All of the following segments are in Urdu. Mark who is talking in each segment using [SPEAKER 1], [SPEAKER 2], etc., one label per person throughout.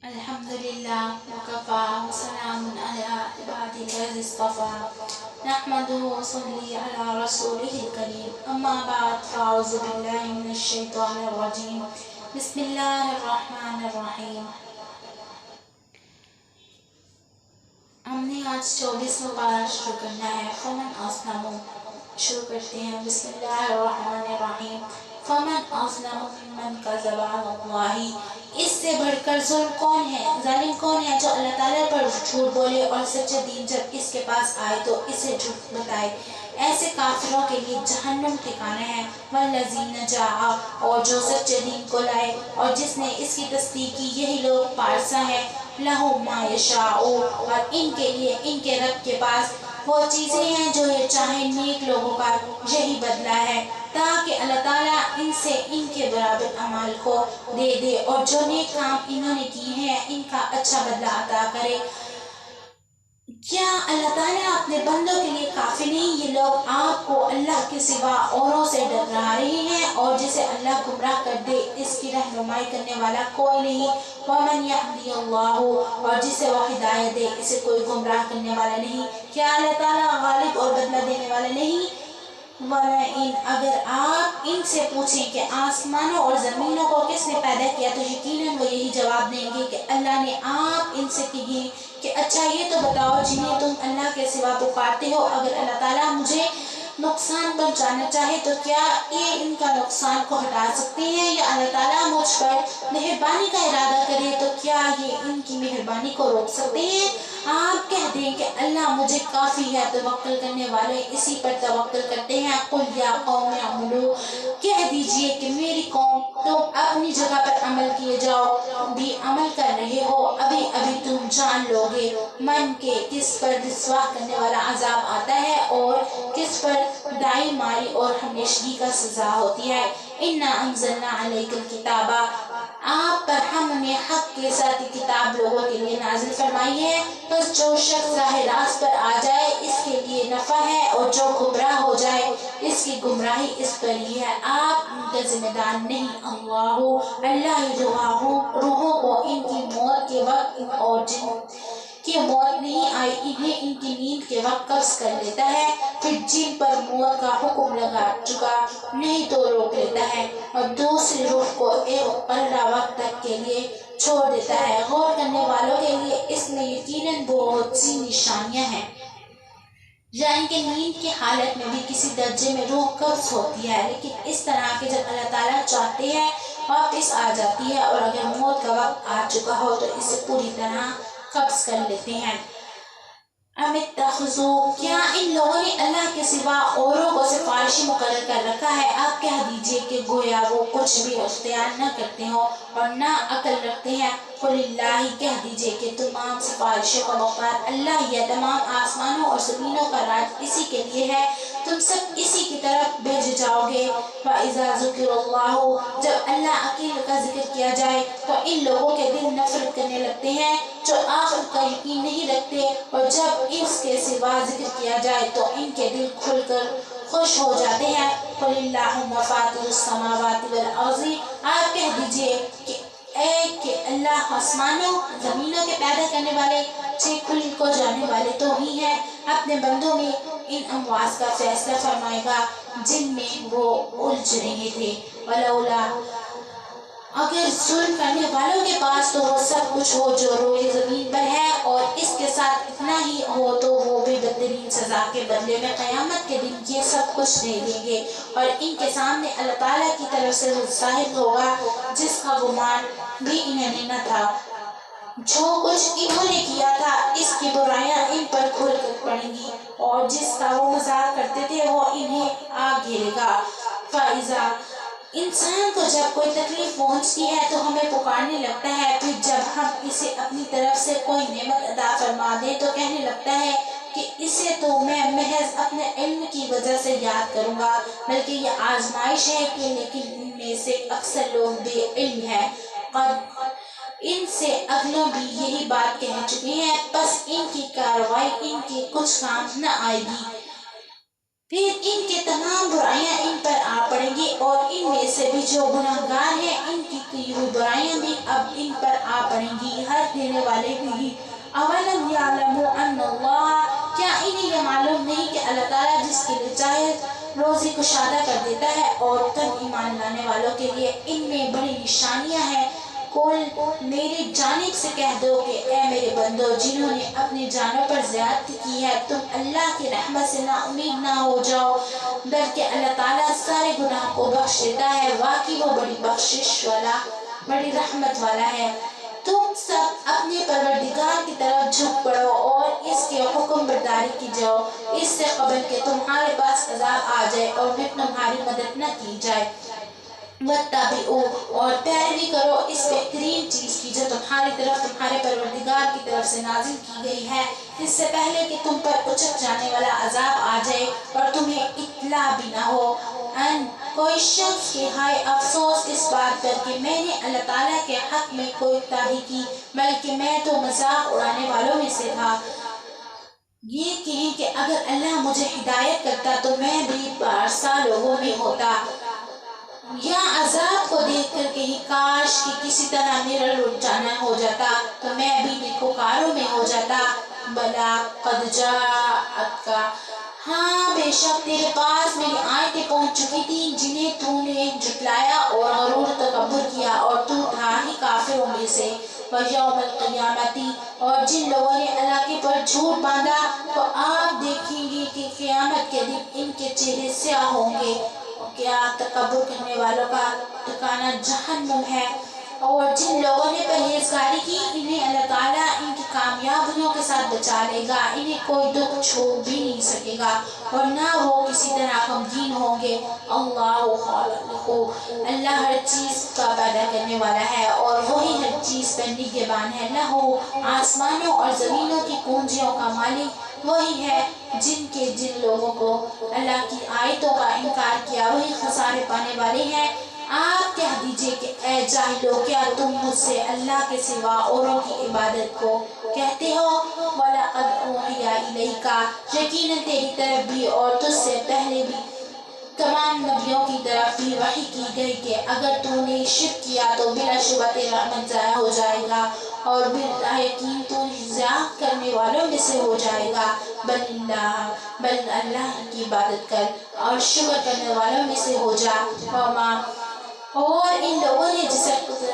[SPEAKER 1] الحمدللہ وکفا وسلام علی عبادہ الذی اصطفى نحمده ونصلي على رسوله الكريم اما بعد فاعوذ باللہ من الشیطان الرجیم بسم اللہ الرحمن الرحیم۔ ہم نے آج 24واں پارہ شروع کرنا ہے۔ فمن اظلم، شروع کرتے ہیں۔ بسم اللہ الرحمن الرحیم۔ فمن اظلم ممن کذب علی اللہ، اس سے بڑھ کر ظلم کون ہے، ظالم کون ہے جو اللہ تعالیٰ پر جھوٹ بولے اور سچا دین جب اس کے پاس آئے تو اسے جھوٹ بتائے۔ ایسے کافروں کے لیے جہنم ٹھکانہ ہے۔ والذین جاء، اور جو سچے دین کو لائے اور جس نے اس کی تصدیق کی، یہی لوگ پارسا ہے۔ لہم ما یشاءون، اور ان کے لیے ان کے رب کے پاس وہ چیزیں ہیں جو یہ چاہیں نیک لوگوں کا یہی بدلہ ہے، تاکہ اللہ تعالیٰ ان سے ان کے برابر اعمال کو دے دے اور جو نیک کام انہوں نے کیے ہیں ان کا اچھا بدلہ عطا کرے۔ کیا اللہ تعالیٰ اپنے بندوں کے لیے کافی نہیں؟ یہ لوگ آپ کو اللہ کے سوا اوروں سے ڈرا رہے ہیں، اور جسے اللہ گمراہ کر دے اس کی رہنمائی کرنے والا کوئی نہیں۔ وَمَنْ يَهْدِ اللَّهُ، اور جسے وہ ہدایت دے اسے کوئی گمراہ کرنے والا نہیں۔ کیا اللہ تعالیٰ غالب اور بدلہ دینے والا نہیں؟ وَلَئِنْ، اگر آپ ان سے پوچھیں کہ آسمانوں اور زمینوں کو کس نے پیدا کیا تو یقیناً وہ یہی جواب دیں گے کہ اللہ نے۔ آپ ان سے کہیں کہ اچھا یہ تو بتاؤ جنہیں تم اللہ کے سوا پکارتے ہو، اگر اللہ تعالیٰ مجھے نقصان پہنچانا چاہے تو کیا یہ ان کا نقصان کو ہٹا سکتے ہیں، یا اللہ تعالیٰ مجھ پر مہربانی کا ارادہ کرے تو کیا یہ ان کی مہربانی کو روک سکتے ہیں؟ آپ کہہ دیں کہ اللہ مجھے کافی ہے، توکل کرنے والے اسی پر توکل کرتے ہیں۔ قل یا قوم اعملوا، کہہ دیجئے کہ میری قوم تم اپنی جگہ پر عمل کیے جاؤ، بھی عمل کر رہے ہو، ابھی ابھی تم جان لو گے من کے کس پر رسوا کرنے والا عذاب آتا ہے اور کس پر دائی ماری اور ہمیشگی کا سزا ہوتی ہے۔ اِنَّا أَنزَلْنَا عَلَيْكَ الْكِتَابَ، آپ پر ہم نے حق کے ساتھ کتاب لوگوں کے لیے نازل فرمائی ہے، بس جو شخص راہ راست پر آ جائے اس کے لیے نفع ہے، اور جو گمراہ ہو جائے اس کی گمراہی اس پر ہی ہے۔ آپ ان کے ذمہ دار نہیں۔ اللہ ہی روحوں کو ان کی موت کے وقت اور جن کی موت نہیں آئی انہیں ان کی نیند کے وقت قبض کر لیتا ہے، پھر جن پر موت کا حکم لگا چکا نہیں تو روک لیتا ہے، اور دوسری روح کو ایک مقررہ وقت تک کے لیے چھوڑ دیتا ہے۔ غور کرنے والوں کے لیے اس میں یقیناً بہت سی نشانیاں ہیں۔ یا ان کے نیند کی حالت میں بھی کسی درجے میں روح قبض ہوتی ہے، لیکن اس طرح کہ جب اللہ تعالیٰ چاہتے ہیں واپس آ جاتی ہے، اور اگر موت کا وقت آ چکا ہو تو اسے پوری طرح قبض کر لیتے ہیں۔ ام اتخذوا، کیا ان لوگوں نے اللہ کے سوا اوروں کو سفارشی مقرر کر رکھا ہے؟ آپ کہہ دیجئے کہ گویا وہ کچھ بھی اختیار نہ کرتے ہوں اور نہ عقل رکھتے ہیں۔ قل اللہ، کہہ دیجئے کہ تمام سفارشوں کا مختار اللہ ہی ہے، تمام آسمانوں اور زمینوں کا راج اسی کے لیے ہے، تم سب اسی کی طرف بھیجے جاؤ گے۔ وَإِذَا ذُكِرَ اللَّهُ، جب اللہ اکیلے کا ذکر کیا جائے تو ان لوگوں کے دل نفرت کرنے لگتے ہیں جو آخرت کا یقین نہیں رکھتے، اور جب اس کے سوا ذکر کیا جائے تو ان کے دل کھل کر خوش ہو جاتے ہیں۔ قُلِ اللَّهُمَّ فَاطِرُ السَّمَاوَاتِ وَالْأَرْضِ، آپ کہہ دیجئے کہ اللہ آسمانوں زمینوں کے پیدا کرنے والے، کھل کو جانے والے تو ہی ہیں، اپنے بندوں میں ان امواج کا فیصلہ فرمائے گا جن میں وہ الجھ رہے تھے۔ وَلَوْلَا، اگر ظلم کرنے والوں کے پاس تو وہ سب کچھ ہو جو روئے زمین پر ہے، اور اس کے ساتھ اتنا ہی ہو تو وہ بھی بدترین سزا کے بدلے میں قیامت کے دن یہ سب کچھ دے دیں گے، اور ان کے سامنے اللہ تعالیٰ کی طرف سے ظاہر ہوگا جس کا گمان بھی انہیں نہ تھا۔ جو کچھ انہوں نے کیا تھا اس کی برائیاں ان پر کھل کر پڑیں گی، اور جس کا وہ مذاق کرتے تھے وہ انہیں آ گھیرے گا۔ فَإِذَا، انسان کو جب کوئی تکلیف پہنچتی ہے تو ہمیں پکارنے لگتا ہے، پھر جب ہم اسے اپنی طرف سے کوئی نعمت عطا فرما دیں تو کہنے لگتا ہے کہ اسے تو میں محض اپنے علم کی وجہ سے یاد کروں گا، بلکہ یہ آزمائش ہے کہ لیکن ان میں سے اکثر لوگ بے علم ہیں۔ قد، ان سے اگلوں بھی یہی بات کہہ چکے ہیں، پس ان کی کارروائی ان کے کچھ کام نہ آئے گی۔ پھر ان کے تمام برائیاں ان پر آ پڑیں گی اور ان میں سے بھی جو گناہگار ہیں ان کی کی ہوئی برائیاں بھی اب ان پر آ پڑیں گی، ہر دینے والے بھی۔ اولم یعلموا ان اللہ، کیا انہیں یہ معلوم نہیں کہ اللہ تعالیٰ جس کے لیے چاہے روزی کشادہ کر دیتا ہے، اور تب ایمان لانے والوں کے لیے ان میں بڑی نشانیاں ہیں۔ قل، میری جانب سے کہہ دو کہ اے میرے بندو جنہوں نے اپنی جانوں پر زیادتی کی ہے، تم اللہ کی رحمت سے نا امید نہ ہو جاؤ، بلکہ اللہ تعالیٰ سارے گناہ کو بخش دیتا ہے، واقعی وہ بڑی بخشش والا، بڑی رحمت والا ہے۔ تم سب اپنے پروردگار کی طرف جھک پڑو اور اس کے حکم برداری کی جاؤ، اس سے قبل کہ تمہارے پاس عذاب آ جائے اور پھر تمہاری مدد نہ کی جائے۔ وَاتَّبِعُوا، اور پیروی کرو اس بہترین چیز کی جو تمہاری طرف تمہارے پروردگار کی طرف سے نازل کی گئی ہے، اس سے پہلے کہ تم پر اچک جانے والا عذاب آ جائے اور تمہیں اطلاع بھی نہ ہو۔ ان کوئی شخص کہ ہائے افسوس اس بات پر کہ میں نے اللہ تعالیٰ کے حق میں کوئی کوتاہی کی، بلکہ میں تو مذاق اڑانے والوں میں سے تھا۔ یہ کہیں کہ اگر اللہ مجھے ہدایت کرتا تو میں بھی پارسا لوگوں میں ہوتا، یا عذاب کو دیکھ کر کہیں کاش کہ کسی طرح میرا لٹ جانا ہو جاتا تو میں بھی نیکوکاروں میں ہو جاتا۔ بلا قد جاءتک، ہاں بے شک تیرے پاس میری آیتیں پہنچ چکی تھی جنہیں تو نے جھٹلایا اور غرور و تکبر کیا، اور تو تھا ہی کافروں میں سے۔ وَيَوْمَ الْقِيَامَةِ، اور جن لوگوں نے اللہ کے پر جھوٹ باندھا تو آپ دیکھیں گے کہ قیامت کے دن ان کے چہرے سیاہ ہوں گے۔ کیا تکبر کرنے والوں کا ٹھکانہ جہنم ہے۔ اور جن لوگوں نے پرہیزگاری کی انہیں اللہ تعالیٰ ان کی کامیابیوں کے ساتھ بچا لے گا، انہیں کوئی دکھ چھو بھی نہیں سکے گا اور نہ وہ کسی طرح غمگین ہوں گے۔ اللہ خالق، اللہ ہر چیز کا پیدا کرنے والا ہے اور وہی ہر چیز پر نگہبان ہے۔ لہو، آسمانوں اور زمینوں کی کنجیوں کا مالک وہی ہے۔ جن لوگوں کو اللہ کی آیتوں کا انکار کیا وہی خسارے پانے والے ہیں۔ آپ کہہ دیجئے کہ اے جاہلو، کیا تم مجھ سے اللہ کے سوا اوروں کی عبادت کو کہتے ہو؟ وَلَقَدْ أُوحِيَ إِلَيْكَ، یقیناً تیری طرف بھی اور تجھ سے پہلے بھی تمام نبیوں کی طرف بھی وحی کی گئی کہ اگر تو نے شرک کیا تو بلا شبہ تیرا عمل ضائع ہو جائے گا اور بلا یقین تو ضیاع کرنے والوں میں سے ہو جائے گا۔ بل اللہ کی عبادت کر اور شکر کرنے والوں میں سے ہو جا۔ اور ان لوگوں نے جسے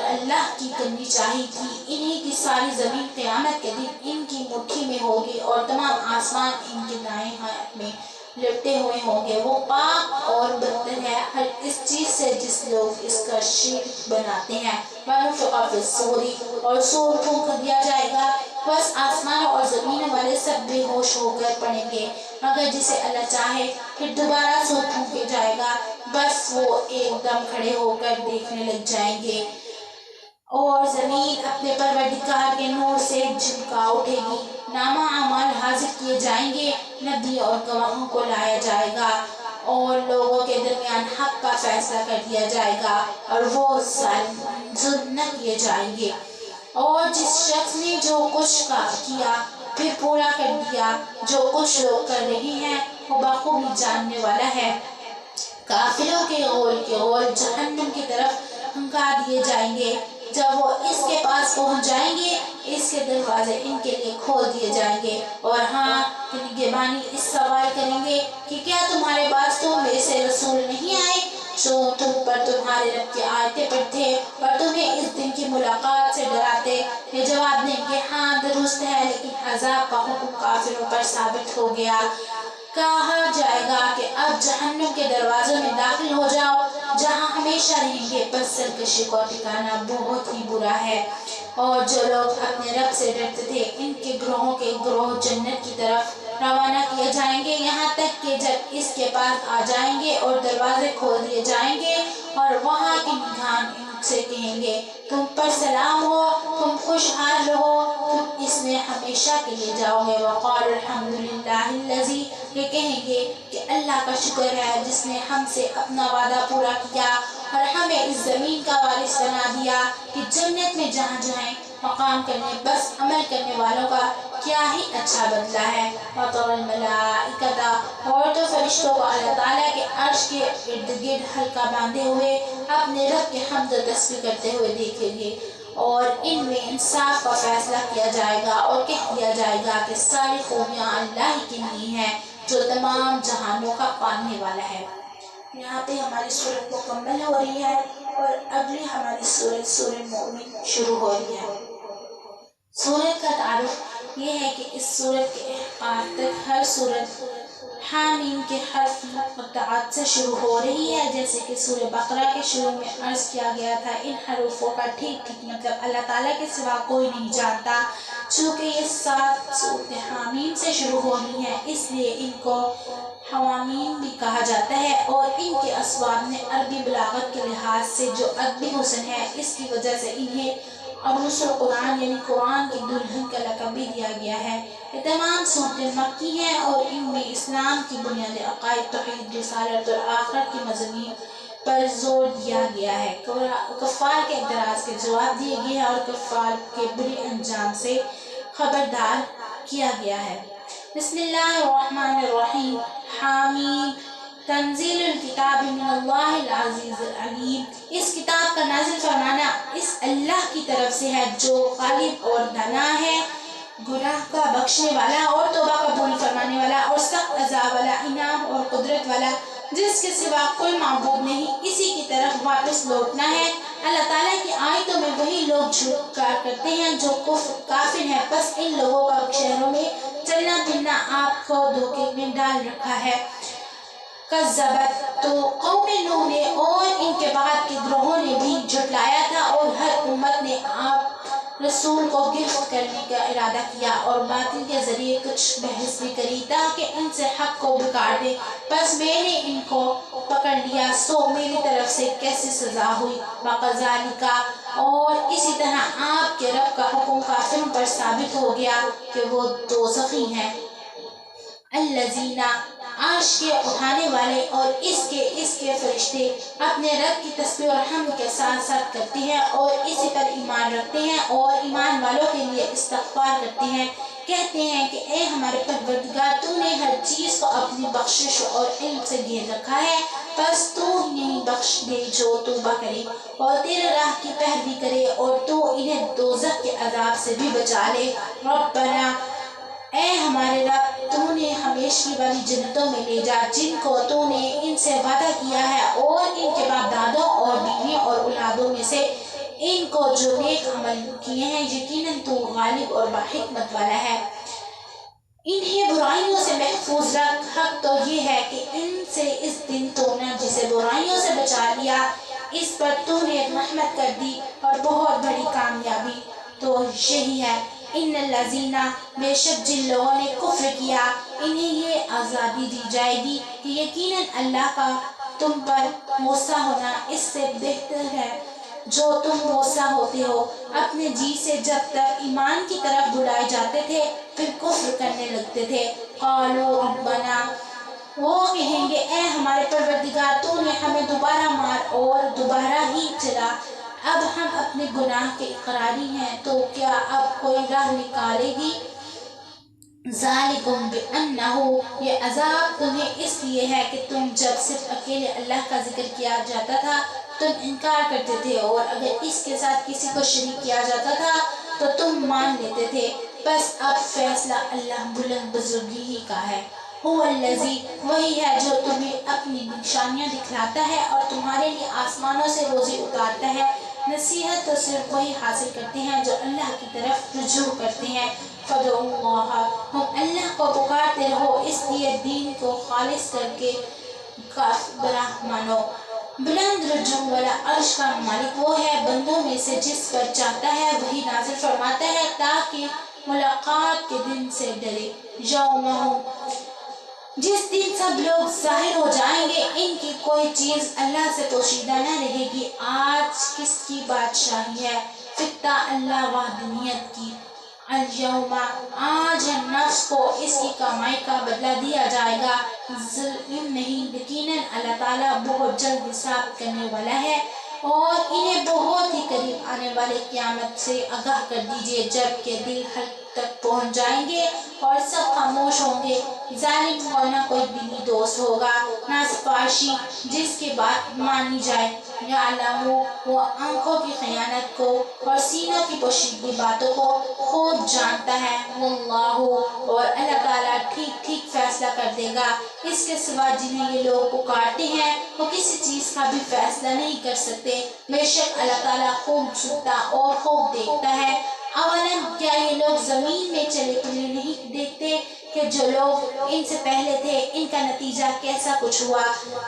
[SPEAKER 1] اللہ کی کرنی چاہی تھی، انہیں کی ساری زمین قیامت کے دن ان کی مٹھی میں ہوگی اور تمام آسمان ان کے دائیں ہاتھ میں لپٹے ہوئے ہوں گے۔ وہ پاک اور برتر ہے ہر اس چیز سے جس لوگ اس کا شریک بناتے ہیں۔ وَنُفِخَ فِی الصُّورِ، اور صور پھونک دیا جائے گا، بس آسمانوں اور زمینوں والے سب بے ہوش ہو کر پڑیں گے، مگر جسے اللہ چاہے۔ پھر دوبارہ صور پھونکا جائے گا، بس وہ ایک دم کھڑے ہو کر دیکھنے لگ جائیں گے، اور زمین اپنے پروردگار کے نور سے چمکا اٹھے گی۔ نامہ اعمال حاضر کیے جائیں گے، نبی اور گواہوں کو لایا جائے گا، اور لوگوں کے درمیان حق کا فیصلہ کر دیا جائے گا، اور وہ ظلم نہ کیے جائیں گے۔ اور جس شخص نے جو کچھ کیا پھر پورا کر دیا جو کچھ لوگ کر رہے ہیں، وہ بخوبی جاننے والا ہے۔ کافروں کے غول جہنم کی طرف ہنکا دیے جائیں گے۔ جب وہ اس کے پاس پہنچ جائیں گے، اس کے دروازے ان کے لیے کھول دیے جائیں گے، اور ہاں نگہبانی اس سوال کریں گے کہ کیا تمہارے پاس تو میں سے رسول نہیں آئے جو تم پر تمہارے رب کی آیتیں پڑھتے اور تمہیں اس دن کی ملاقات سے ڈراتے؟ یہ جواب دیں گے ہاں درست ہے، لیکن عذاب کا حکم کافروں پر ثابت ہو گیا۔ کہا جائے گا کہ اب جہنم کے دروازوں میں داخل ہو جاؤ جہاں ہمیشہ رہیں گے، بس سرکشی کا ٹھکانہ بہت ہی برا ہے۔ اور جو لوگ اپنے رب سے ڈرتے تھے ان کے گروہوں کے گروہ جنت کی طرف روانہ کیے جائیں گے، یہاں تک کہ جب اس کے پاس آ جائیں گے اور دروازے کھول دیے جائیں گے، اور وہاں کے نگران ان سے کہیں گے تم پر سلام ہو، تم خوشحال رہو، تم اس میں ہمیشہ کے لیے جاؤ گے۔ وقالوا الحمد للہ الذی، یہ کہیں گے کہ اللہ کا شکر ہے جس نے ہم سے اپنا وعدہ پورا کیا اور ہمیں اس زمین کا وارث بنا دیا کہ جنت میں جہاں جائیں مقام کرنے بس عمل کرنے والوں کا کیا ہی اچھا بدلہ ہے۔ وَتَرَى الْمَلَائِكَةَ اور تو فرشتوں کو اللہ تعالیٰ کے عرش کے ارد گرد حلقہ باندھے ہوئے اپنے رب کے حمد و تسبیح کرتے ہوئے دیکھیں گے، اور ان میں انصاف کا فیصلہ کیا جائے گا اور کہہ دیا جائے گا کہ ساری خوبیاں اللہ ہی کے لیے ہیں جو تمام جہانوں کا پالنے والا ہے۔ یہاں پہ ہماری سورت مکمل ہو رہی ہے اور اگلی ہماری سورت سورہ مومن شروع ہو رہی ہے۔ سورت کا تعارف یہ ہے کہ اس سورت کے احقاف تک ہر سورت حامیم کے حرف مقطعات سے شروع ہو رہی ہے، جیسے کہ سورہ بقرہ کے شروع میں عرض کیا گیا تھا ان حروفوں کا ٹھیک ٹھیک مطلب اللہ تعالیٰ کے سوا کوئی نہیں جانتا۔ چونکہ یہ 7 سورتیں حامیم سے شروع ہو رہی ہیں اس لیے ان کو حوامیم بھی کہا جاتا ہے، اور ان کے اسباب میں عربی بلاغت کے لحاظ سے جو ادبی حسن ہے اس کی وجہ سے انہیں عروس القرآن یعنی قرآن کی دلہن کا لقب بھی دیا گیا ہے۔ یہ تمام سورتیں مکی ہیں اور ان میں اسلام کی بنیادی عقائد، توحید، رسالت اور آخرت کے مضامین پر زور دیا گیا ہے۔ کفار کے اعتراض کے جواب دیے گئے ہیں اور کفار کے برے انجام سے خبردار کیا گیا ہے۔ بسم اللہ الرحمن الرحیم۔ حامیم تنزیل الکتاب من اللہ العزیز العلیم۔ اس کتاب کا نازل فرمانا اس اللہ کی طرف سے ہے جو غالب اور دانا ہے، گناہ کا بخشنے والا اور توبہ قبول فرمانے والا اور سخت عذاب والا، انعام اور قدرت والا، جس کے سوا کوئی معبود نہیں، اسی کی طرف واپس لوٹنا ہے۔ اللہ تعالیٰ کی آیتوں میں وہی لوگ جھوٹ کرتے ہیں جو کافر ہیں، بس ان لوگوں کا شہروں میں چلنا پھرنا آپ کو دھوکے میں ڈال رکھا ہے۔ کذبت تو قوم نوح نے اور ان کے بعد کے گروہوں نے بھی جھٹلایا تھا، اور ہر امت نے آپ رسول کو گرفت کرنے کا ارادہ کیا اور باطل کے ذریعے کچھ بحث بھی کری تاکہ ان سے حق کو بگاڑ دے، بس میں نے ان کو پکڑ لیا، سو میری طرف سے کیسی سزا ہوئی۔ وَقَذَلِكَ اور اسی طرح آپ کے رب کا حکم کافروں پر ثابت ہو گیا کہ وہ دوزخی ہیں۔ الذین عرش کے اٹھانے والے اور اس کے فرشتے اپنے رب کی تسبیح اور حمد کے ساتھ ساتھ کرتے ہیں اور اسی پر ایمان رکھتے ہیں اور ایمان والوں کے لیے استغفار کرتے ہیں، کہتے ہیں کہ اے ہمارے پروردگار، تو نے ہر چیز کو اپنی بخشش اور علم سے گھیر رکھا ہے، بس تو انہیں بخش دے جو توبہ کرے اور تیرے راہ کی پیروی کرے، اور تو انہیں دوزخ کے عذاب سے بھی بچا لے۔ ربنا اے ہمارے رب، تو نے ہمیشگی والی جنتوں میں لے جا جن کو تو نے ان سے وعدہ کیا ہے، اور ان کے باپ دادوں اور بیویوں اور اولادوں میں سے ان کو جو نیک عمل کیے ہیں، یقیناً تو غالب اور باحکمت والا ہے۔ انہیں برائیوں سے محفوظ رکھ، حق تو یہ ہے کہ ان سے اس دن تو نے جسے برائیوں سے بچا لیا، اس پر تو نے رحمت کر دی، اور بہت بڑی کامیابی تو یہی ہے۔ ان الذین بے شک جن لوگوں نے کفر کیا، انہیں یہ آزادی دی جائے گی کہ یقیناً اللہ کا تم پر موسیٰ ہونا اس سے بہتر ہے جو تم موسیٰ ہوتے ہو۔ اپنے جی سے جب تک ایمان کی طرف بلائے جاتے تھے پھر کفر کرنے لگتے تھے۔ قالوا ربنا وہ کہیں گے اے ہمارے پروردگار، تو نے ہمیں دوبارہ مار اور دوبارہ ہی چلا، اب ہم اپنے گناہ کے اقراری ہیں، تو کیا اب کوئی راہ نکالے گی؟ ذالکم بأنہ یہ عذاب تمہیں اس لیے ہے کہ تم جب صرف اکیلے اللہ کا ذکر کیا جاتا تھا تم انکار کرتے تھے، اور اگر اس کے ساتھ کسی کو شریک کیا جاتا تھا تو تم مان لیتے تھے، بس اب فیصلہ اللہ بلند بزرگی ہی کا ہے۔ هو الذی وہی ہے جو تمہیں اپنی نشانیاں دکھلاتا ہے اور تمہارے لیے آسمانوں سے روزی اتارتا ہے۔ نصیحت تو صرف وہی حاصل کرتے ہیں جو اللہ کی طرف رجوع کرتے ہیں۔ فَادْعُوا اللَّهَ تم اللہ کو پکارتے رہو، اس لیے دین کو خالص کر کے براہ مانو۔ بلند رجوع والا عرش کا مالک وہ ہے، بندوں میں سے جس پر چاہتا ہے وہی نازل فرماتا ہے تاکہ ملاقات کے دن سے ڈرے۔ یوم جس دن سب لوگ ظاہر ہو جائیں گے، ان کی کوئی چیز اللہ سے پوشیدہ نہ رہے گی۔ آج کس کی بادشاہی ہے؟ فطہ اللہ وحدانیت کی۔ الیوم آج ہر نفس کو اس کی کمائی کا بدلہ دیا جائے گا، ظلم نہیں، یقیناً اللہ تعالیٰ بہت جلد حساب کرنے والا ہے۔ اور انہیں بہت ہی قریب آنے والے قیامت سے آگاہ کر دیجیے، جب کہ دل حلق تک پہنچ جائیں گے اور سب خاموش ہوں گے۔ ظالم کو نہ کوئی دلی دوست ہوگا، نہ سفارشی جس کی بات مانی جائے۔ یعلم، وہ آنکھوں کی خیانت کو اور سینوں کی پوشیدہ باتوں کو خوب جانتا ہے۔ واللہ، اور اللہ تعالیٰ ٹھیک ٹھیک فیصلہ کر دے گا۔ اس کے سوا جنہیں یہ لوگ پکارتے ہیں وہ کسی چیز کا بھی فیصلہ نہیں کر سکتے۔ بے شک اللہ تعالیٰ خوب سنتا اور خوب دیکھتا ہے۔ اولم، کیا یہ لوگ زمین میں چلے پھرے نہیں دیکھتے کہ جو لوگ ان سے پہلے تھے ان کا نتیجہ کیسا کچھ ہوا؟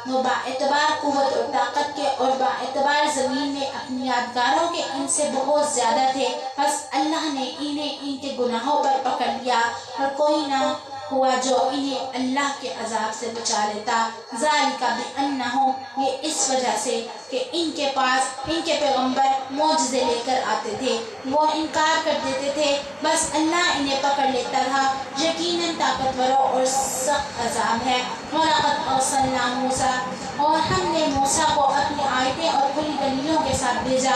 [SPEAKER 1] وہ با اعتبار قوت اور طاقت کے اور با اعتبار زمین میں اپنی یادگاروں کے ان سے بہت زیادہ تھے، بس اللہ نے انہیں ان کے گناہوں پر پکڑ لیا اور کوئی نہ ہوا جو انہیں اللہ کے عذاب سے بچا لیتا۔ ذالک بأنہم، یہ اس وجہ سے کہ ان کے پاس ان کے پیغمبر معجزے لے کر آتے تھے، وہ انکار کر دیتے تھے، بس اللہ انہیں پکڑ لیتا تھا۔ یقیناً طاقتوروں اور سخت عذاب ہے۔ وَلَقَدْ أَرْسَلْنَا مُوسَىٰ، اور ہم نے موسیٰ کو اپنی آیتیں اور کھلی دلیلوں کے ساتھ بھیجا۔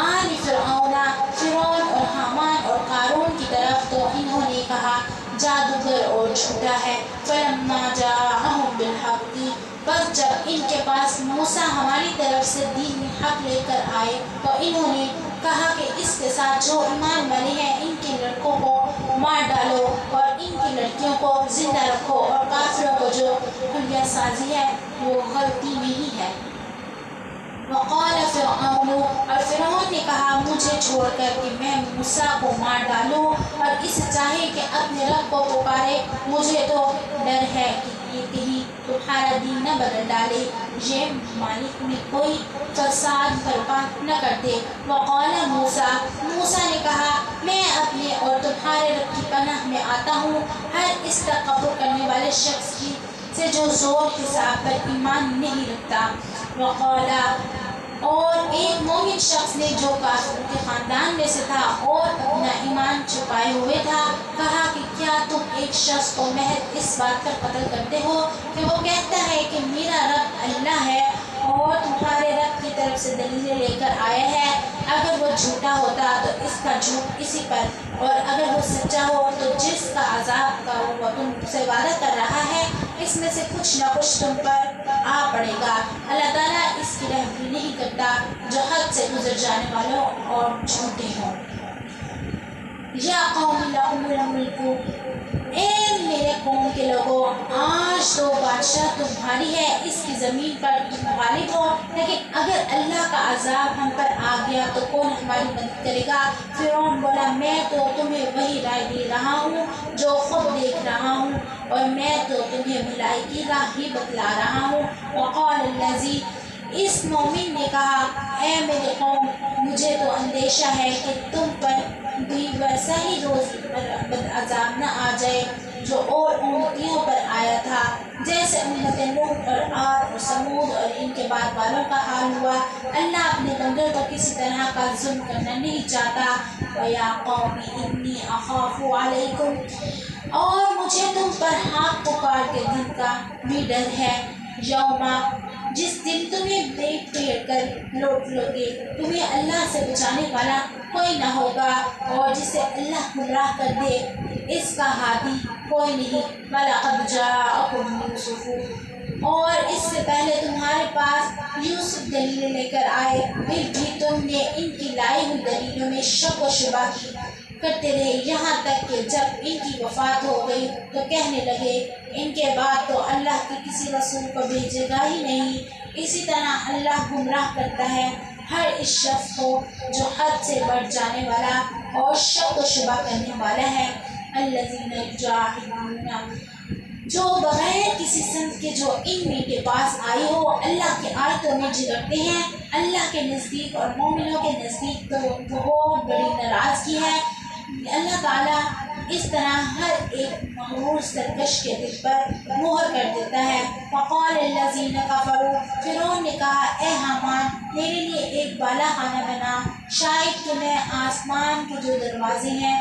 [SPEAKER 1] آل فرعون، فرعون اور حامان اور قارون کی طرف، تو انہوں نے کہا جادوگر اور جھوٹا ہے۔ فَلَمَّا جَاءَهُم بِالْحَقِّ، بس جب ان کے پاس موسیٰ ہماری طرف سے دین میں حق لے کر آئے تو انہوں نے کہا کہ اس کے ساتھ جو ایمان والے ہیں ان کے لڑکوں کو مار ڈالو اور ان کی لڑکیوں کو زندہ رکھو، اور کافروں کو جو حلیہ سازی ہے وہ غلطی میں ہی ہے۔ وقال فرعون، اور فرعون نے کہا مجھے چھوڑ کر کہ میں موسیٰ کو مار ڈالوں اور اسے چاہے کہ اپنے رب کو پکارے، مجھے تو ڈر ہے کہ یہ کہیں تمہارا دین نہ بدل ڈالے، یہ ممالک میں کوئی فساد برپا نہ کر دے۔ وقال موسیٰ، موسیٰ نے کہا میں اپنے اور تمہارے رب کی پناہ میں آتا ہوں ہر اس تکبر کرنے والے شخص کی سے جو زور حساب پر ایمان نہیں رکھتا۔ وقال، اور ایک مومن شخص نے جو کافروں کے خاندان میں سے تھا اور اپنا ایمان چھپائے ہوئے تھا، کہا کہ کیا تم ایک شخص کو محض اس بات پر قتل کرتے ہو کہ وہ کہتا ہے کہ میرا رب اللہ ہے اور تمہارے رب کی طرف سے دلیلیں لے کر آیا ہے؟ اگر وہ جھوٹا ہوتا تو اس کا جھوٹ اسی پر، اور اگر وہ سچا ہو تو جس کا عذاب کا وہ تم سے وعدہ کر رہا ہے اس میں سے کچھ نہ کچھ تم پر آ پڑے گا۔ اللہ تعالیٰ اس کی رحمت نہیں کرتا جو حد سے گزر جانے والوں اور جھوٹے ہوں۔ یا قوم لکم الملک، اے میرے قوم کے لوگوں، آج تو بادشاہ تمہاری ہے اس کی زمین پر تم غالب ہو، لیکن اگر اللہ کا عذاب ہم پر آ گیا تو کون ہماری مدد کرے گا؟ فرعون بولا میں تو تمہیں وہی رائے دے رہا ہوں جو خود دیکھ رہا ہوں، اور میں تو تمہیں بھلائی کی راہ ہی بتلا رہا ہوں۔ وقال الذی، اس مومن نے کہا اے میرے قوم، مجھے تو اندیشہ ہے کہ تم پر بھی ویسا ہی روز عذاب نہ آ جائے جو اور امتیوں پر آیا تھا، جیسے امت نوح اور عاد اور سمود اور ان کے بعد والوں کا حال ہوا۔ اللہ اپنے بندوں کو کسی طرح کا ظلم کرنا نہیں چاہتا۔ وَيَا قَوْمِ إِنِّي أَخَافُ عَلَيْكُمْ، اور مجھے تم پر ہاتھ پکار کے دن کا بھی ڈر ہے، یوما، جس دن تمہیں دیکھ پھیر کر لوٹ لو گے، تمہیں اللہ سے بچانے والا کوئی نہ ہوگا، اور جسے اللہ گمراہ کر دے اس کا ہادی کوئی نہیں۔ وَلَقَدْ جَاءَكُمْ يُوسُفُ، اور اس سے پہلے تمہارے پاس یوسف دلیلیں لے کر آئے، پھر بھی تم نے ان کی لائی ہوئی دلیلوں میں شک و شبہ کرتے رہے، یہاں تک کہ جب ان کی وفات ہو گئی تو کہنے لگے ان کے بعد تو اللہ کے کسی رسول کو بھیجے گا ہی نہیں۔ اسی طرح اللہ گمراہ کرتا ہے ہر اس شخص کو جو حد سے بڑھ جانے والا اور شک و شبہ کرنے والا ہے۔ الذین یجاہدون، جو بغیر کسی سند کے جو ان میں کے پاس آئی ہو اللہ کی آیتوں میں جھگڑتے ہیں، اللہ کے نزدیک اور مومنوں کے نزدیک تو بہت بڑی ناراضگی ہے۔ اللہ تعالیٰ اس طرح ہر ایک مغرور سرکش کے دل پر مہر کر دیتا ہے۔ وقال الذین کفروا، فرعون نے کہا اے حامان، میرے لیے ایک بالا خانہ بنا، شاید کہ میں آسمان کے جو دروازے ہیں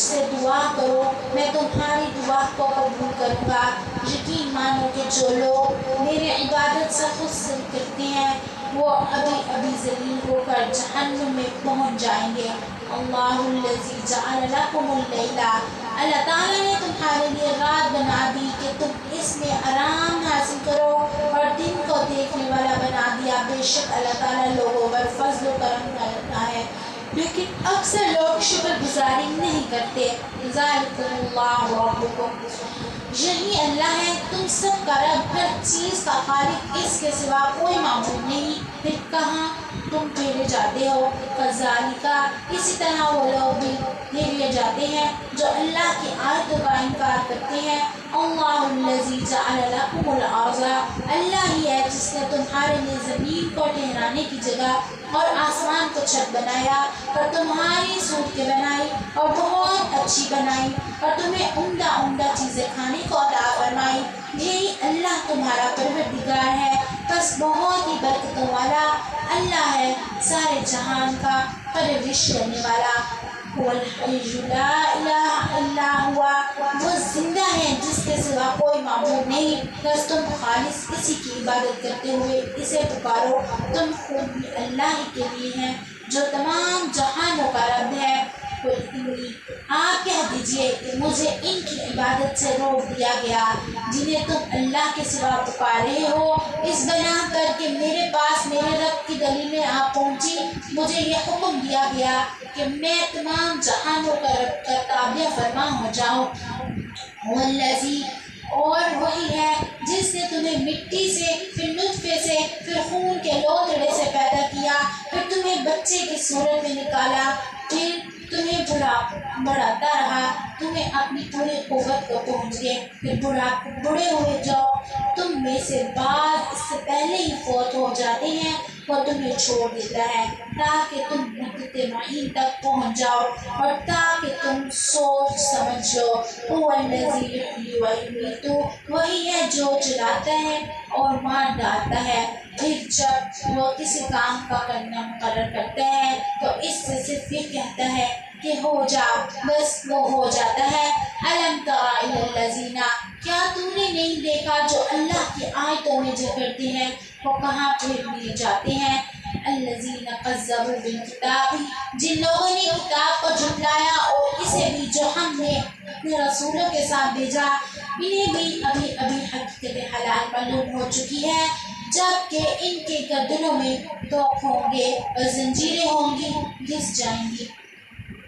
[SPEAKER 1] سے دعا کرو، میں تمہاری دعا کو قبول کروں گا۔ یقین مانو کہ جو لوگ میرے عبادت سے خود سر کرتے ہیں وہ ابھی ابھی ذلیل ہو کر جہنم میں پہنچ جائیں گے۔ اللہ الذی جعل لکم اللیل، اللہ تعالیٰ نے تمہارے لیے رات بنا دی کہ تم اس میں آرام حاصل کرو، اور دن کو دیکھنے والا بنا دیا۔ بے شک اللہ تعالیٰ لوگوں پر فضل و کرم کرتا ہے، لیکن اکثر لوگ شکر گزاری نہیں کرتے۔ ذالکم اللہ ربکم، یہی اللہ ہے تم سب کا رب، ہر چیز کا خالق، اس کے سوا کوئی معبود نہیں۔ پھر کہاں تم پھیرے جاتے ہو؟ کذالک، اسی طرح وہ لوگ بھی پھیرے جاتے ہیں جو اللہ کی آیتوں کا انکار کرتے ہیں۔ اللہ الذی جعل لکم الارض، اللہ ہی ہے جس نے تمہارے لیے زمین کو ٹھہرانے کی جگہ اور آسمان کو چھت بنایا، اور تمہاری صورتیں بنائی اور بہت اچھی بنائی، اور تمہیں عمدہ عمدہ چیزیں کھانے کو عطا فرمائی۔ یہی اللہ تمہارا پروردگار ہے، بس بہت ہی برکتوں والا اللہ ہے، سارے جہان کا پرورش کرنے والا۔ هو الحی لا الہ الا ہوا، وہ زندہ ہے جس کے سوا کوئی معبود نہیں، بس تم خالص اسی کی عبادت کرتے ہوئے اسے پکارو۔ تم خود بھی اللہ ہی کے لیے ہیں جو تمام جہانوں کا رب ہے۔ آپ کہہ دیجئے کہ مجھے ان کی عبادت سے روک دیا گیا جنہیں تم اللہ کے سوا پکار رہے ہو، اس بنا کر کہ میرے پاس میرے رب کی دلیلیں آ پہنچی۔ مجھے یہ حکم دیا گیا کہ میں تمام جہانوں کا رب کا تابع فرما ہو جاؤں۔ والذی، اور وہی ہے جس نے تمہیں مٹی سے، پھر نطفے سے، پھر خون کے لوتھڑے سے پیدا کیا، پھر تمہیں بچے کی صورت میں نکالا، پھر تمہیں بڑھاتا رہا، تمہیں اپنی پوری قوت کو پہنچ گئے، پھر بوڑھے ہوئے جاؤ۔ تم میں سے بعض اس سے پہلے ہی فوت ہو جاتے ہیں، وہ تمہیں چھوڑ دیتا ہے تاکہ تم مدت معین تک پہنچ جاؤ اور تاکہ تم سوچ سمجھ لو۔ هو الذی یحیی و یمیت، وہی ہے جو جلاتا ہے اور مار ڈالتا ہے۔ پھر جب وہ کسی کام کا کرنا مقرر کرتا ہے تو اس سے صرف یہ کہتا ہے کہ ہو جا، بس وہ ہو جاتا ہے۔ الم تر الی الذین، کیا تو نے نہیں دیکھا جو اللہ کی آیتوں میں جھگڑتے ہیں، وہ کہاں پھر لیے جاتے ہیں۔ الذین کذبوا بالکتاب، جن لوگوں نے کتاب کو جھٹلایا اور اسے بھی جو ہم نے اپنے رسولوں کے ساتھ بھیجا، انہیں بھی ابھی ابھی حقیقت حلال معلوم ہو چکی ہے، جبکہ ان کے گردنوں میں توق ہوں گے اور زنجیریں ہوں گی، گھس جائیں گی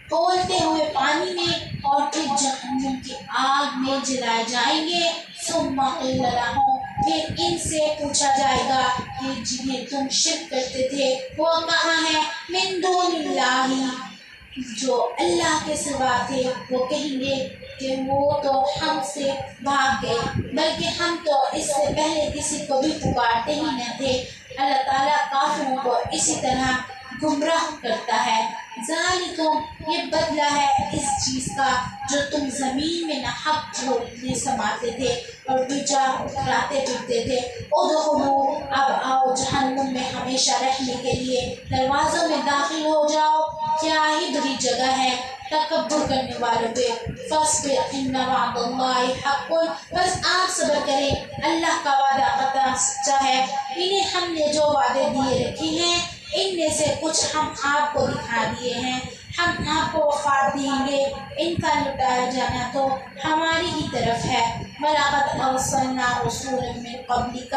[SPEAKER 1] کھولتے ہوئے پانی میں، اور پھر جہنم کی آگ میں جلائے جائیں گے۔ ثم قیل لہم، پھر ان سے پوچھا جائے گا کہ جنہیں تم شرک کرتے تھے وہ کہاں ہیں؟ من دون اللہ، جو اللہ کے سوا تھے، وہ کہیں گے کہ وہ تو ہم سے بھاگ گئے، بلکہ ہم تو اس سے پہلے کسی کو بھی پکارتے ہی نہ تھے۔ اللہ تعالیٰ کافروں کو اسی طرح گمراہ کرتا ہے۔ ذالکم، یہ بدلہ ہے اس چیز کا جو تم زمین میں ناحق جھوٹنے سماتے تھے اور بجا کراتے پھرتے تھے۔ ادخلوا، اب آؤ جہنم میں ہمیشہ رہنے کے لیے، دروازوں میں داخل ہو جاؤ، کیا ہی بری جگہ ہے تکبر کرنے والوں پہ۔ فاصبر ان وعد اللہ حق، بس آپ صبر کریں، اللہ کا وعدہ قطع سچا ہے۔ انہیں ہم نے جو وعدے دیے رکھے ہیں ان میں سے کچھ ہم آپ کو دکھا دیے ہیں، ہم آپ کو وفات دیں گے، ان کا لٹایا جانا تو ہماری ہی طرف ہے۔ وَلَقَدْ أَرْسَلْنَا رُسُولًا مِّن قَبْلِكَ،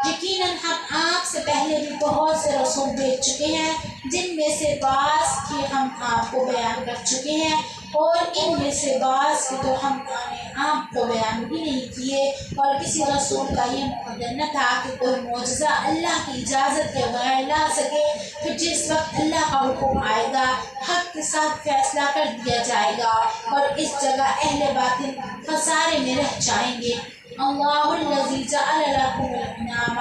[SPEAKER 1] یقیناً ہم آپ سے پہلے بھی بہت سے رسول بھیج چکے ہیں، جن میں سے بعض کی ہم آپ کو بیان کر چکے ہیں، اور ان میں سے بعض کی تو ہم نے آپ کو بیان بھی نہیں کیے، اور کسی رسول کا یہ مقدر نہ تھا کہ کوئی معجزہ اللہ کی اجازت کے بغیر لا سکے۔ پھر جس وقت اللہ کا حکم آئے گا حق کے ساتھ فیصلہ کر دیا جائے گا، اور اس جگہ اہل باطل خسارے میں رہ جائیں گے۔ اللہ الذی جعل لکم الانعام،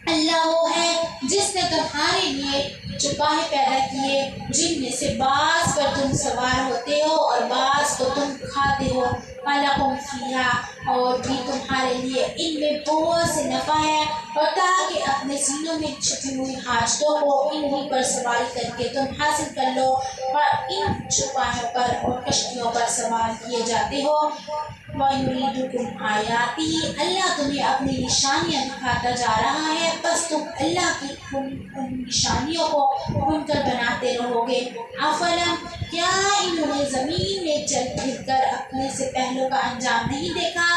[SPEAKER 1] اللہ وہ ہے جس نے تمہارے لیے چوپائے پیدا کیے، جن میں سے بعض پر تم سوار ہوتے ہو اور بعض کو تم کھاتے ہو۔ وَلَکُمْ فِیہا، اور بھی تمہارے لیے ان میں بہت سے نفع ہے، اور تاکہ اپنے سینوں میں چھپی ہوئی حاجتوں کو انہی پر سواری کر کے تم حاصل کر لو۔ اور ان چوپایوں پر اور کشتیوں پر سوار کیے جاتے ہو۔ وَيُرِيدُكُمْ آیَاتِهِ، اللہ تمہیں اپنی نشانیاں دکھاتا جا رہا ہے، بس تم اللہ کی ان نشانیوں کو منکر بناتے رہو گے۔ افلم، کیا انہوں نے زمین میں چل پھر کر اپنے سے پہلوں کا انجام نہیں دیکھا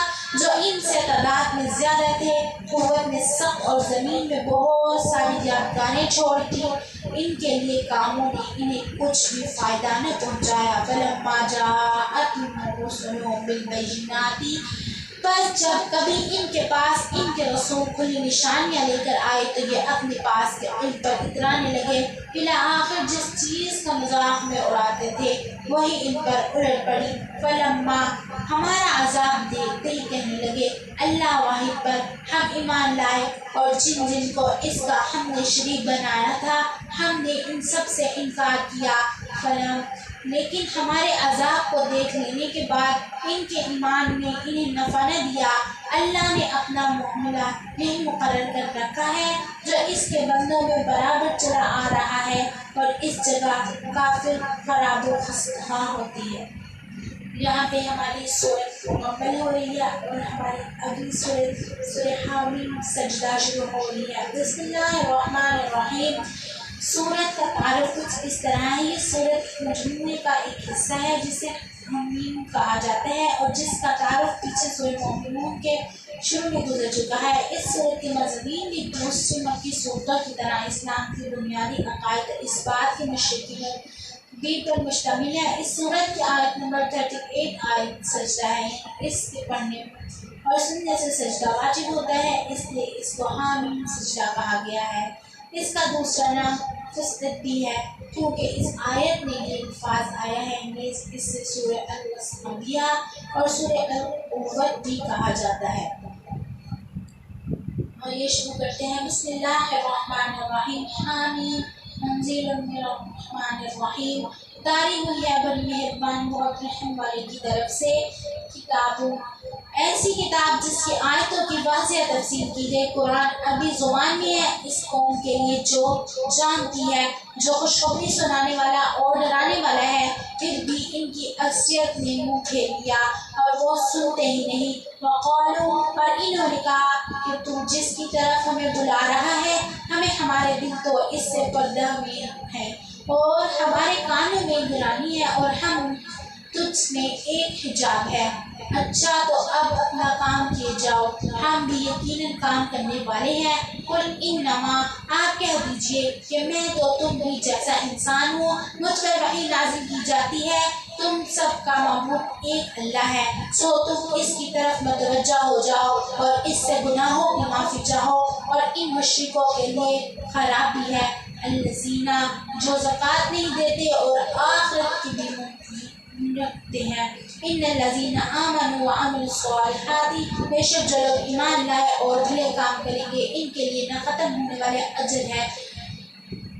[SPEAKER 1] جو ان سے تعداد میں زیادہ تھے، قوت میں سخت اور زمین میں بہت ساری یادگاریں چھوڑ دی، ان کے لیے کاموں نے انہیں کچھ بھی فائدہ نہ پہنچایا۔ فلما جاءتهم رسلهم بالبینات، بس جب کبھی ان کے پاس ان کے رسول کھلی نشانیاں لے کر آئے تو یہ اپنے پاس کے علم پر اترانے لگے، آخر جس چیز کا مذاق میں اڑاتے تھے وہی ان پر الٹ پڑی۔ فلما، ہمارا عذاب دیکھتے ہی کہنے لگے اللہ واحد پر ہم ایمان لائے، اور جن جن کو اس کا ہم نے شریک بنایا تھا ہم نے ان سب سے انکار کیا۔ لیکن ہمارے عذاب کو دیکھ لینے کے بعد ان کے ایمان نے انہیں نفع نہ دیا۔ اللہ نے اپنا معاملہ یہی مقرر کر رکھا ہے جو اس کے بندوں میں برابر چلا آ رہا ہے، اور اس جگہ کافر خراب و خستہ ہوتی ہے۔ یہاں پہ ہماری سورت مکمل ہو رہی ہے اور ہماری اگلی سورت حامیم سجدہ شروع ہو رہی ہے۔ بسم اللہ الرحمن الرحیم۔ سورت کا تعارف کچھ اس طرح ہے، یہ سورت مجموعے کا ایک حصہ ہے جسے حمیم کہا جاتا ہے، اور جس کا تعارف پیچھے سورۃ مومنون کے شروع میں گزر چکا ہے۔ اس سورت کے مضامین بھی دوسری مکی صورتوں کی طرح اسلام کی بنیادی عقائد اور اس بات کے مشرکین دین پر مشتمل ہے۔ اس سورت کی آیت نمبر 38 آیت سجدہ ہے، اس کے پڑھنے اور سننے سے سجدہ واجب ہوتا ہے، اس لیے اس کو حامیم سجدہ کہا گیا ہے۔ اس کا دوسرا نام فصلت بھی ہے کیونکہ اس آیت میں یہ الفاظ آیا ہے، نیز اس سے سورہ الوسطیٰ اور سورہ القوت بھی کہا جاتا ہے۔ اور یہ شروع کرتے ہیں بسم اللہ الرحمن الرحیم۔ حامیم تنزیل من الرحمن الرحیم، اتاری ہوئی ہے بڑی مہربان بہت رحم والے کی طرف سے، کتابوں ایسی کتاب جس کی آیتوں کی واضح تفسیر کی گئی۔ قرآن عربی زبان میں ہے، اس قوم کے لیے جو جانتی ہے، جو خوشخبری سنانے والا اور ڈرانے والا ہے، پھر بھی ان کی اکثریت نے منہ پھیر لیا اور وہ سنتے ہی نہیں۔ وقالوا، اور انہوں نے کہا کہ تو جس کی طرف ہمیں بلا رہا ہے ہمیں ہمارے دل تو اس سے پردہ میں ہیں اور ہمارے کانوں میں گرانی ہے اور ہم تجھ میں ایک حجاب ہے۔ اچھا تو اب اپنا کام کیے جاؤ، ہم بھی یقیناً کام کرنے والے ہیں۔ قل انما، آپ کہہ دیجئے کہ میں تو تم بھی جیسا انسان ہوں، مجھ پر وحی نازل کی جاتی ہے، تم سب کا معبود ایک اللہ ہے، سو تم اس کی طرف متوجہ ہو جاؤ اور اس سے گناہوں کی معافی چاہو۔ اور ان مشرکوں کے لیے خرابی ہے الذین، جو زکوٰۃ نہیں دیتے اور آخرت کی بھی رکھتے ہیں۔ ان الذین آمنوا وعملوا الصالحات، بے شک جو لوگ ایمان لائے اور بھلے کام کریں گے ان کے لیے نہ ختم ہونے والے اجر ہے۔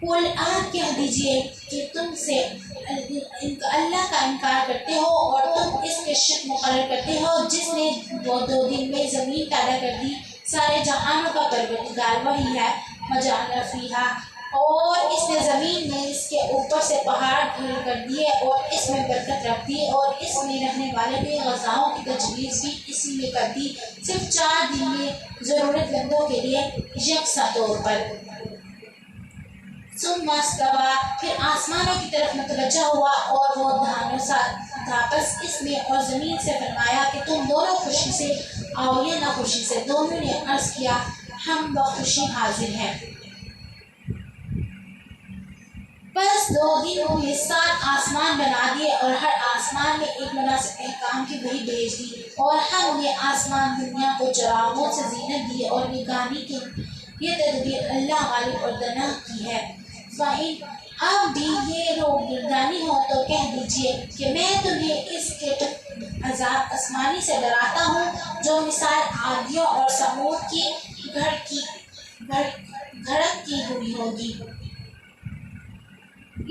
[SPEAKER 1] قل، آپ کہہ دیجئے کہ تم سے اللہ کا انکار کرتے ہو اور تم اس کے شرک مقرر کرتے ہو جس نے وہ 2 دن میں زمین پیدا کر دی، سارے جہانوں کا پروردگار وہی ہے۔ وجعل فیہا، اور اس نے زمین میں اس کے اوپر سے پہاڑ کھڑے کر دیے اور اس میں برکت رکھ دی، اور اس میں رہنے والے بے غذاؤں کی تجویز بھی اسی میں کر دی، صرف 4 دن میں ضرورت مندوں کے لیے یکساں طور پر۔ ثم استویٰ، پھر آسمانوں کی طرف متوجہ ہوا اور وہ دھانوں سا تھا، بس اس میں اور زمین سے فرمایا کہ تم دونوں خوشی سے آؤ یا نہ خوشی سے۔ دونوں نے عرض کیا ہم بخوشی حاضر ہیں۔ بس 2 دن ہوئے، 7 آسمان بنا دیے اور ہر آسمان میں ایک مناسب احکام کی وحی بھیج دی، اور ہم نے آسمان دنیا کو چراغوں سے زینت دی اور نگرانی کی، یہ تدبیر اللہ غالب اور دانا کی ہے۔ فَإِنْ، اب بھی یہ لوگ گردانی ہو تو کہہ دیجئے کہ میں تمہیں اس کے عذاب آسمانی سے ڈراتا ہوں جو مثال عادیوں اور ثمود کی گھڑت کی ہوئی ہوگی۔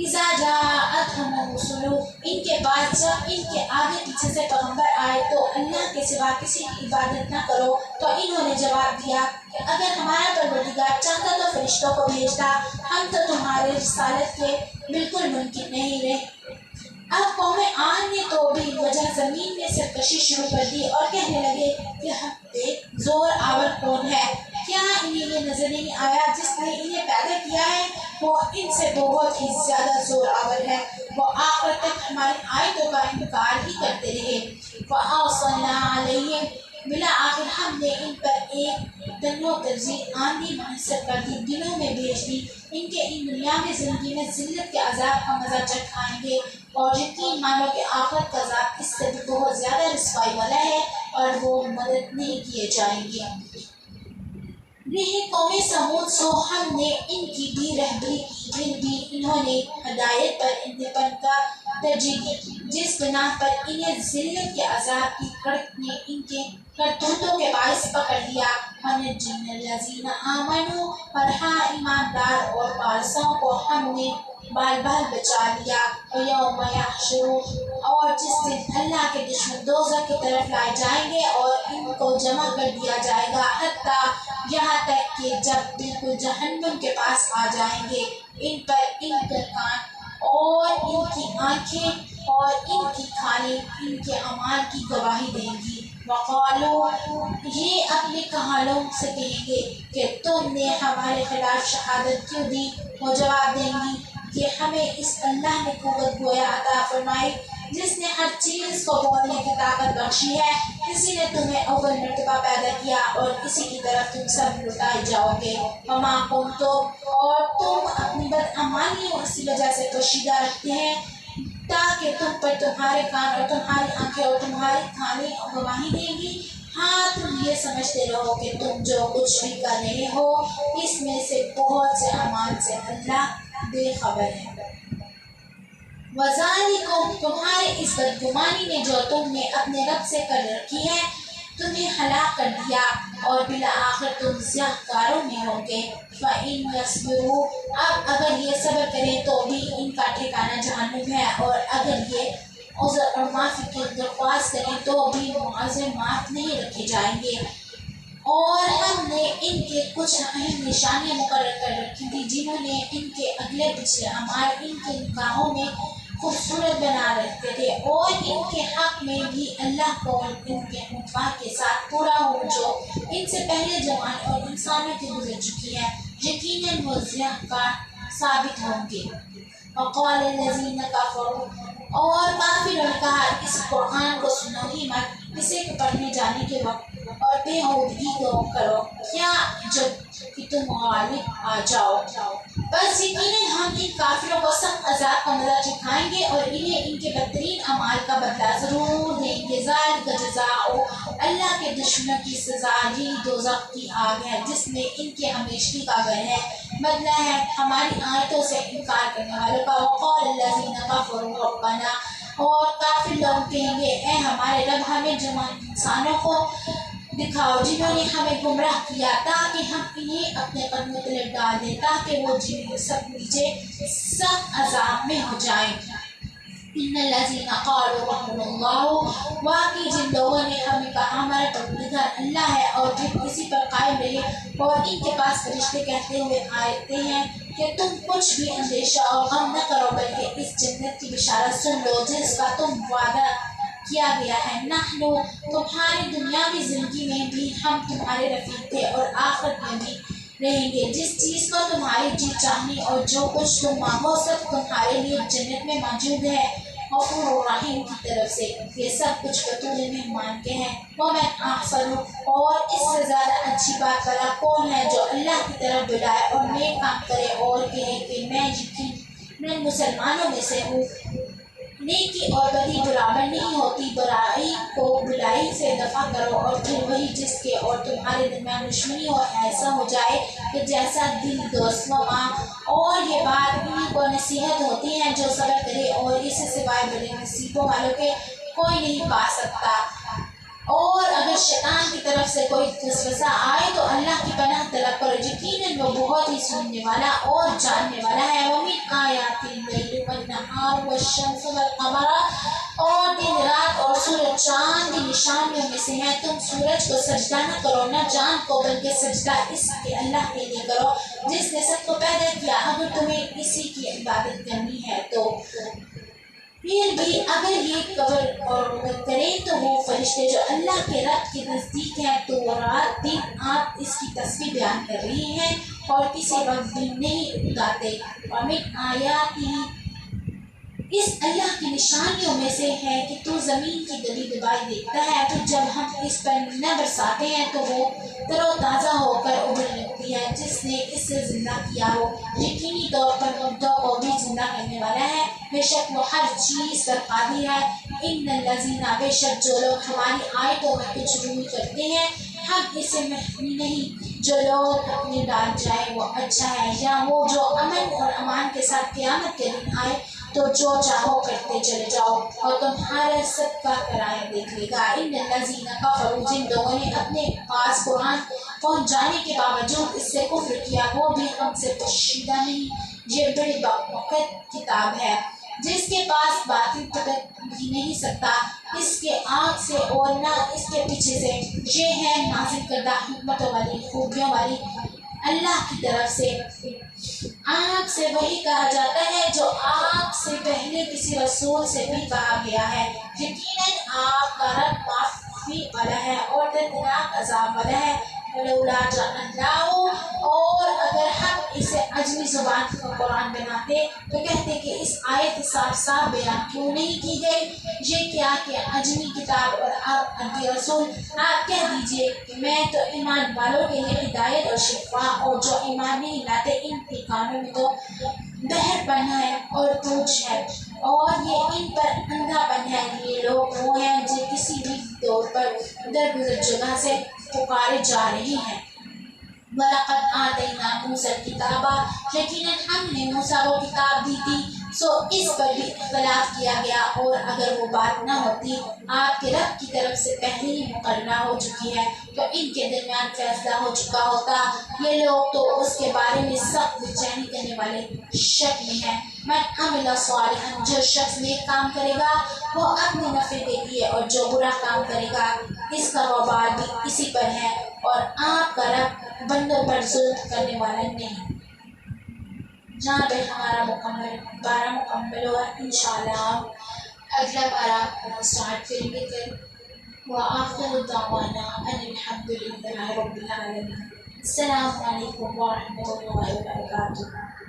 [SPEAKER 1] اذا جاءتهم الرسل، ان کے بعد جب ان کے آگے پیچھے سے پیغمبر آئے تو اللہ کے سوا کسی کی عبادت نہ کرو، تو انہوں نے جواب دیا کہ اگر ہمارا پروردگار چاہتا تو فرشتوں کو بھیجتا، ہم تو تمہارے رسالت کے بالکل منکر نہیں رہے۔ سرکشی شروع کر دی اور کہنے لگے کہ ہم پہ زور آور کون ہے؟ کیا انہیں یہ نظر نہیں آیا جس نے انہیں پیدا کیا ہے وہ ان سے بہت ہی زیادہ زور آور ہے، وہ آخر تک ہماری آیتوں کا انکار ہی کرتے رہے۔ وَأَرْسَلْنَا عَلَيْهِمْ بلا آخر ہم نے ان پر ایک تنوع ترجیح آندھی محسر کر دی، دنوں میں بھیج دی، ان کے ان دنیا میں زندگی میں ذلت کے عذاب کا مزہ چکھائیں گے، اور یقین مانو کہ آخرت کا عذاب اس سے بھی بہت زیادہ رسوائی والا ہے اور وہ مدد نہیں کیے جائیں گے۔ رہی قوم سمود سو ہم نے ان کی بھی رہبری کی، پھر بھی انہوں نے ہدایت پر انتپن کا ترجیح دی، جس بنا پر انہیں ذلت کے عذاب کی کڑک نے ان کے کرتوتوں کے باعث پکڑ لیا۔ وَنَجَّيْنَا الَّذِينَ آمَنُوا اور ہاں ایماندار اور پارسوں کو ہم نے بال بال بچا لیا۔ وَيَوْمَ يَحْشُرُهُمْ اور جس دن اللہ کے دشمن دوزخ کی طرف لائے جائیں گے اور ان کو جمع کر دیا جائے گا، حتیٰ یہاں تک کہ جب بالکل جہنم کے پاس آ جائیں گے، ان پر ان کے کان اور ان کی آنکھیں اور ان کی کھالیں ان کے اعمال کی گواہی دیں گی۔ وَقَالُوا یہ اپنے کہالوں سے کہیں گے کہ تم نے ہمارے خلاف شہادت کیوں دی؟ وہ جواب دیں گی کہ ہمیں اس اللہ نے قوت گویا عطا فرمائی جس نے ہر چیز کو بولنے کی طاقت بخشی ہے، اسی نے تمہیں اول مرتبہ پیدا کیا اور اسی کی طرف تم سب لوٹائے جاؤ گے۔ وما کنتم اور تم اپنی بدعمالیوں اسی وجہ سے پوشیدہ رکھتے ہیں تاکہ تم پر تمہارے کان اور تمہاری آنکھیں اور تمہاری کھالیں گواہی دیں گی۔ ہاں تم یہ سمجھتے رہو کہ تم جو کچھ بھی کر رہے ہو اس میں سے بہت سے اعمال سے اللہ بے خبر ہے۔ وَذَلِكُمْ تمہارے اس بدگمانی نے جو تم نے اپنے رب سے کر رکھی ہے تمہیں ہلاک کر دیا اور بالآخر تم زیاں کاروں میں ہوں گے۔ فَإِنْ يَصْبِرُوا اب اگر یہ صبر کریں تو بھی ان کا ٹھکانہ جہنم ہے، اور اگر یہ عذر اور معافی کی درخواست کریں تو بھی معذر معاف نہیں رکھے جائیں گے۔ اور ہم نے ان کے کچھ اہم نشانیاں مقرر کر رکھی تھی جنہوں نے ان کے اگلے پچھلے اعمال ان کے نگاہوں میں خوبصورت بنا رکھتے تھے، اور ان کے حق میں بھی اللہ کو ان کے متبع کے ساتھ پورا ہو جو ان سے پہلے زمانے اور انسانوں کی گزر چکی ہے، یقیناً وہ زیاں کار ثابت ہوں گے۔ وقال الذین کفروا اور کافروں نے کہا اس قرآن کو سنو ہی مت، اسے پڑھنے جانے کے وقت اور بےہودگی کرو کیا جب کہ تم غالب آ جاؤ، بس یقیناً ہم ان کافروں کو سخت عذاب کا مزہ چکھائیں گے اور انہیں ان کے بدترین اعمال کا بدلہ ضرور دیں گے۔ ذالک جزاء اللہ کے دشمنوں کی سزا یہی دوزخ کی آگ ہے جس میں ان کے ہمیشگی کا گھر ہے، بدلہ ہے ہماری آیتوں سے انکار کرنے والوں کا۔ وقال الذین کفروا ربنا اور کافر لوگ کہیں گے اے ہمارے رب ہمیں جوان انسانوں کو دکھاؤ جنہوں نے ہمیں گمراہ کیا تاکہ ہم انہیں اپنے قدموں تلے ڈال دیں تاکہ وہ جن سب نیچے سخت عذاب میں ہو جائیں۔ ان الذین قالوا ربنا اللہ واقعی جن لوگوں نے ہمیں کہا ہمارا پروردگار اللہ ہے اور پھر اسی پر قائم رہے اور ان کے پاس فرشتے کہتے ہوئے آتے ہیں کہ تم کچھ بھی اندیشہ اور غم نہ کرو بلکہ اس جنت کی بشارت سن لو جس کا تم وعدہ کیا گیا ہے۔ نحن تمہاری دنیاوی زندگی میں بھی ہم تمہارے رفیق تھے اور آخرت میں بھی رہیں گے، جس چیز کو تمہاری جی چاہنی اور جو کچھ تم مانگو سب تمہارے لیے جنت میں موجود ہے غفور الرحیم کی طرف سے، یہ سب کچھ بطور مہمان کے ہیں۔ وَمَنْ أَحْسَنُ اور اس سے زیادہ اچھی بات والا کون ہے جو اللہ کی طرف بلائے اور نیک کام کرے اور کہے کہ میں یقیناً مسلمانوں میں سے ہوں۔ نیکی اور بدی برابر نہیں ہوتی، برائی کو بلائی سے دفع کرو اور پھر وہی جس کے اور تمہارے درمیان دشمنی ہو ایسا ہو جائے کہ جیسا دل دوست ماں، اور یہ بات انہیں کو نصیحت ہوتی ہے جو صبر کرے اور اس سے سوائے بڑے نصیبوں والوں کے کوئی نہیں پا سکتا۔ اور اگر شیطان کی طرف سے کوئی وسوسہ آئے تو اللہ کی پناہ طلب کرو، یقیناً وہ بہت ہی سننے والا اور جاننے والا ہے۔ وَمِنْ آیَاتِ اللَّيْلِ وَالنَّهَارِ وَالشَّمْسِ وَالْقَمَرِ اور دن رات اور سورج چاند کی نشانیوں میں سے ہیں، تم سورج کو سجدہ نہ کرو نہ چاند کو بلکہ سجدہ اس کے اللہ کے لیے کرو جس نے سب کو پیدا کیا، اگر تمہیں اسی کی عبادت کرنی ہے تو۔ پھر بھی اگر یہ قبر اور مدد کریں تو وہ فرشتے جو اللہ کے رب کے نزدیک ہیں تو وہ رات دن آپ اس کی تسبیح بیان کر رہی ہیں اور کسی وقت دن نہیں اگاتے۔ ومن آیاتی، اس اللہ کی نشانیوں میں سے ہے کہ تو زمین کی دبی دبائی دیکھتا ہے، تو جب ہم اس پر نہ برساتے ہیں تو وہ تر و تازہ ہو کر ابل لگتی ہے۔ جس نے اس سے زندہ کیا ہو یقینی طور پر مردوں کو بھی زندہ کرنے والا ہے، بے شک وہ ہر چیز پر قادر ہے۔ ان الذین، بے شک جو لوگ ہماری آیتوں میں کچھ روی کرتے ہیں ہم اسے محوی نہیں، جو لوگ اپنے ڈال جائے وہ اچھا ہے، یا وہ جو امن اور امان کے ساتھ قیامت کے دن آئے تو جو چاہو کرتے چلے جاؤ اور تمہارا سب کا کرایہ دیکھ لے گا۔ ان الذین کفروا، جن لوگوں نے اپنے پاس قرآن پہنچ جانے کے باوجود اس سے کفر کیا، وہ بھی ہم سے پوشیدہ نہیں۔ یہ بڑی باوقت کتاب ہے جس کے پاس باطل پکڑ بھی نہیں سکتا اس کے آنکھ سے اور نہ اس کے پیچھے سے۔ یہ ہے نازل کردہ حکمتوں والی، خوبیوں والی اللہ کی طرف سے۔ آپ سے وہی کہا جاتا ہے جو آپ سے پہلے کسی رسول سے بھی کہا گیا ہے، یقیناً آپ کا رب معافی والا ہے اور دردناک عذاب والا ہے۔ ولولا جعلناہ، اور اگر ہم اسے عجمی زبان کا قرآن بناتے تو کہتے کہ اس آیت صاف صاف بیان کیوں نہیں کی گئی۔ یہ کیا کہ عجمی کتاب اور آپ عربی رسول، آپ کہہ دیجئے کہ میں تو ایمان والوں کے لیے ہدایت اور شفا، اور جو ایمان نہیں لاتے ان کے کانوں میں تو بہر پن ہے اور پوچھ ہے اور یہ ان پر اندھا پن ہے۔ یہ لوگ وہ ہیں جو کسی بھی طور پر درگزر جگہ سے پکارے جا رہے ہیں۔ وَلَقَدْ آتَيْنَا مُوسَى الْكِتَابَ، یقیناً ہم نے موسیٰ کو کتاب دی تھی، سو اس پر بھی اختلاف کیا گیا، اور اگر وہ بات نہ ہوتی آپ کے رب کی طرف سے پہلے ہی مقررہ ہو چکی ہے تو ان کے درمیان فیصلہ ہو چکا ہوتا۔ یہ لوگ تو اس کے بارے میں سخت بے چینی کرنے والے شک میں ہیں۔ من عمل صالحا، جو شخص نیک کام کرے گا وہ اپنے نفع کے لیے، اور جو برا کام کرے گا اس کا وبال بھی اسی پر ہے، اور آپ کا رب بندوں پر ظلم کرنے والا نہیں۔ جہاں پہ ہمارا بارہ مکمل ہوا، انشاءاللہ اگلا بارہ اسٹارٹ کریں گے پھر۔ وآخر دعوانا ان الحمد للہ رب العالمین۔ السلام علیکم ورحمۃ اللہ وبرکاتہ۔